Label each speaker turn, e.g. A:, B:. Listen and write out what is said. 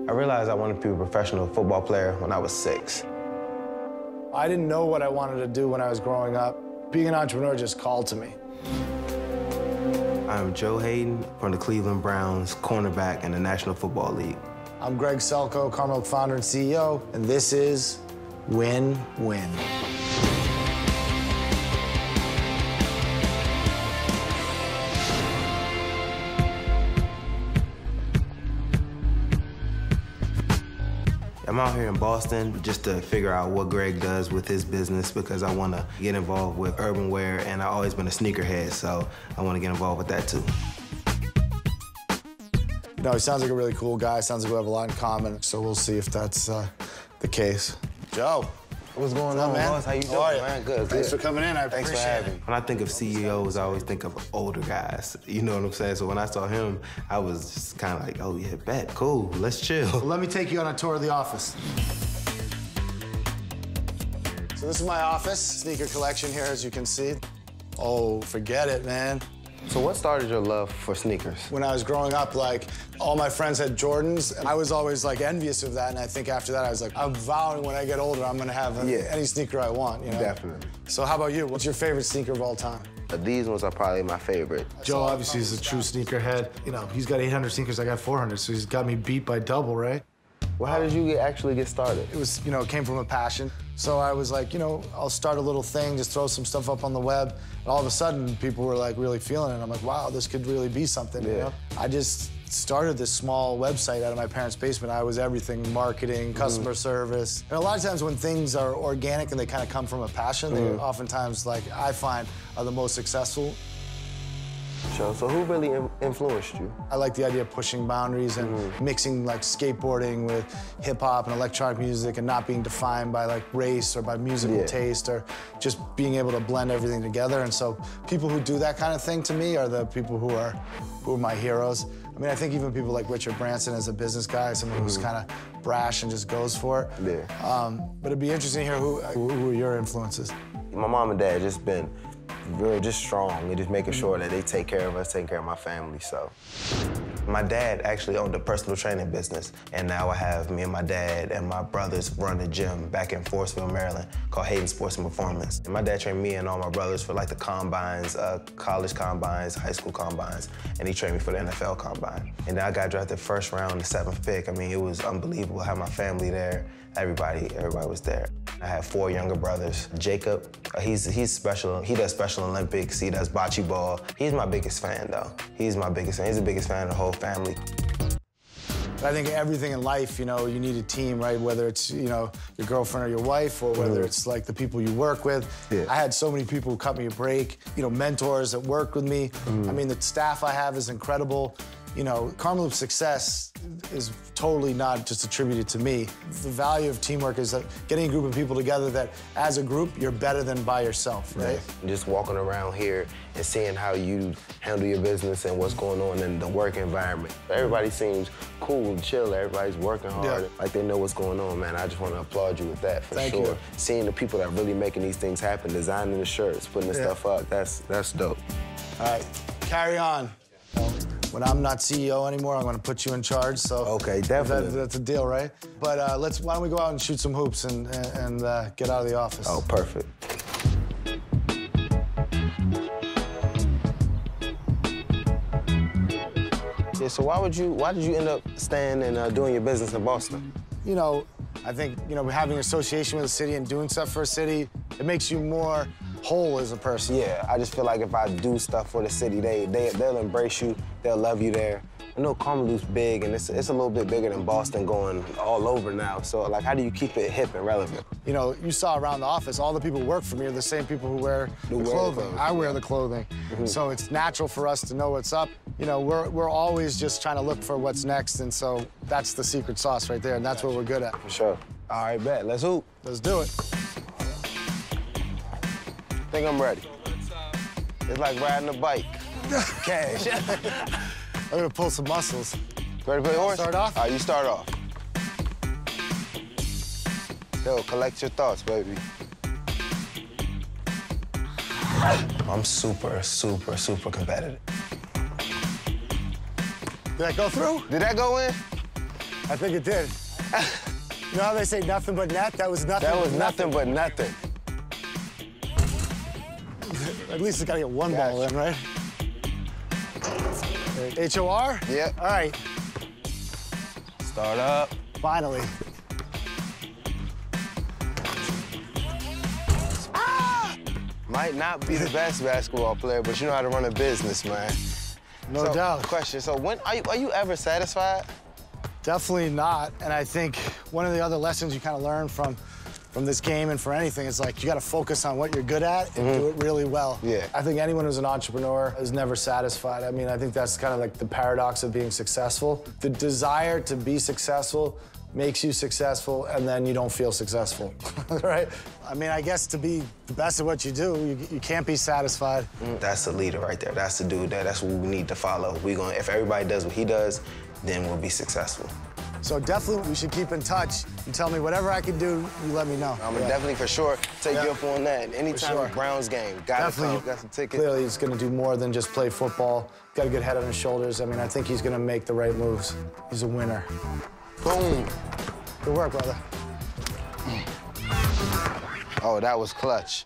A: I realized I wanted to be a professional football player when I was 6.
B: I didn't know what I wanted to do when I was growing up. Being an entrepreneur just called to me.
A: I'm Joe Haden from the Cleveland Browns, cornerback in the National Football League.
B: I'm Greg Selkoe, Karmaloop founder and CEO, and this is Win-Win.
A: I'm out here in Boston just to figure out what Greg does with his business because I want to get involved with urban wear, and I've always been a sneakerhead, so I want to get involved with that too.
B: You know, he sounds like a really cool guy. Sounds like we have a lot in common, so we'll see if that's the case. Joe.
A: What's going on,
B: man?
A: Boss? How you doing, man? Good.
B: Thanks for coming in. I appreciate it.
A: Thanks for having me. When I think of CEOs, I always think of older guys. You know what I'm saying? So when I saw him, I was just kind of like, oh, yeah, bet. Cool. Let's chill.
B: Well, let me take you on a tour of the office. So this is my office. Sneaker collection here, as you can see. Oh, forget it, man.
A: So what started your love for sneakers?
B: When I was growing up, like, all my friends had Jordans, and I was always, like, envious of that, and I think after that, I was like, I'm vowing when I get older, I'm gonna have any sneaker I want, you know?
A: Definitely.
B: So how about you? What's your favorite sneaker of all time?
A: These ones are probably my favorite.
B: Joe obviously is a true sneakerhead. You know, he's got 800 sneakers, I got 400, so he's got me beat by double, right?
A: Well, how did you actually get started?
B: It was, you know, it came from a passion. So I was like, you know, I'll start a little thing, just throw some stuff up on the web. And all of a sudden, people were like really feeling it. I'm like, wow, this could really be something, you know? I just started this small website out of my parents' basement. I was everything, marketing, customer service. And a lot of times when things are organic and they kind of come from a passion, they oftentimes, like I find, are the most successful.
A: So who really influenced you?
B: I like the idea of pushing boundaries and mixing like skateboarding with hip hop and electronic music and not being defined by like race or by musical taste or just being able to blend everything together. And so people who do that kind of thing to me are the people who are my heroes. I mean, I think even people like Richard Branson as a business guy, someone who's kind of brash and just goes for it.
A: Yeah.
B: But it'd be interesting to hear who are your influences.
A: My mom and dad just been real, just strong and just making sure that they take care of us, taking care of my family, so. My dad actually owned a personal training business, and now I have me and my dad and my brothers run a gym back in Forestville, Maryland, called Haden Sports and Performance. And my dad trained me and all my brothers for like the combines, college combines, high school combines, and he trained me for the NFL combine. And then I got drafted first round, the 7th pick. I mean, it was unbelievable. I had my family there. Everybody was there. I have 4 younger brothers. Jacob, he's special. He does Special Olympics. He does bocce ball. He's my biggest fan, though. He's my biggest fan. He's the biggest fan of the whole family.
B: I think everything in life, you know, you need a team, right? Whether it's, you know, your girlfriend or your wife, or whether it's like the people you work with. I had so many people who cut me a break, you know, mentors that work with me. I mean, the staff I have is incredible. You know, Karmaloop's success is totally not just attributed to me. The value of teamwork is that getting a group of people together that, as a group, you're better than by yourself, right?
A: Just walking around here and seeing how you handle your business and what's going on in the work environment. Everybody seems cool and chill. Everybody's working hard. Like they know what's going on, man. I just want to applaud you with that, for
B: Thank
A: sure.
B: you.
A: Seeing the people that really making these things happen, designing the shirts, putting the stuff up, that's dope.
B: All right, carry on. When I'm not CEO anymore, I'm gonna put you in charge, so...
A: Okay, definitely.
B: That's a deal, right? But why don't we go out and shoot some hoops and get out of the office?
A: Oh, perfect. Yeah, so why did you end up staying and doing your business in Boston?
B: You know, I think, you know, having an association with a city and doing stuff for a city, it makes you more whole as a person.
A: Yeah, I just feel like if I do stuff for the city, they'll embrace you, they'll love you there. I know Karmaloop's big, and it's a little bit bigger than Boston, going all over now. So, like, how do you keep it hip and relevant?
B: You know, you saw around the office, all the people who work for me are the same people who wear the clothing. I wear the clothing. So it's natural for us to know what's up. You know, we're always just trying to look for what's next, and so that's the secret sauce right there, and that's what we're good at.
A: For sure. All right, bet. Let's hoop.
B: Let's do it.
A: I think I'm ready. It's like riding a bike. Cash.
B: I'm gonna pull some muscles.
A: Ready to play horse?
B: Start off?
A: All right, you start off. Yo, collect your thoughts, baby. I'm super, super, super competitive.
B: Did that go through?
A: Did that go in?
B: I think it did. You know how they say nothing but net? That was nothing.
A: That was nothing but nothing.
B: At least it's got to get one ball in, right? HOR?
A: Yep.
B: All right.
A: Start up.
B: Finally.
A: Might not be the best basketball player, but you know how to run a business, man.
B: No doubt.
A: Question, so when are you ever satisfied?
B: Definitely not. And I think one of the other lessons you kind of learn from this game and for anything is like you got to focus on what you're good at and do it really well.
A: Yeah.
B: I think anyone who's an entrepreneur is never satisfied. I mean, I think that's kind of like the paradox of being successful. The desire to be successful makes you successful, and then you don't feel successful, right? I mean, I guess to be the best at what you do, you can't be satisfied.
A: That's the leader right there. That's the dude. That's what we need to follow. If everybody does what he does, then we'll be successful.
B: So definitely we should keep in touch. You tell me whatever I can do, you let me know.
A: I'm gonna definitely for sure take you up on that. Anytime the Browns game, got some tickets.
B: Clearly he's gonna do more than just play football. Got a good head on his shoulders. I mean, I think he's gonna make the right moves. He's a winner.
A: Boom.
B: Good work, brother.
A: Oh, that was clutch.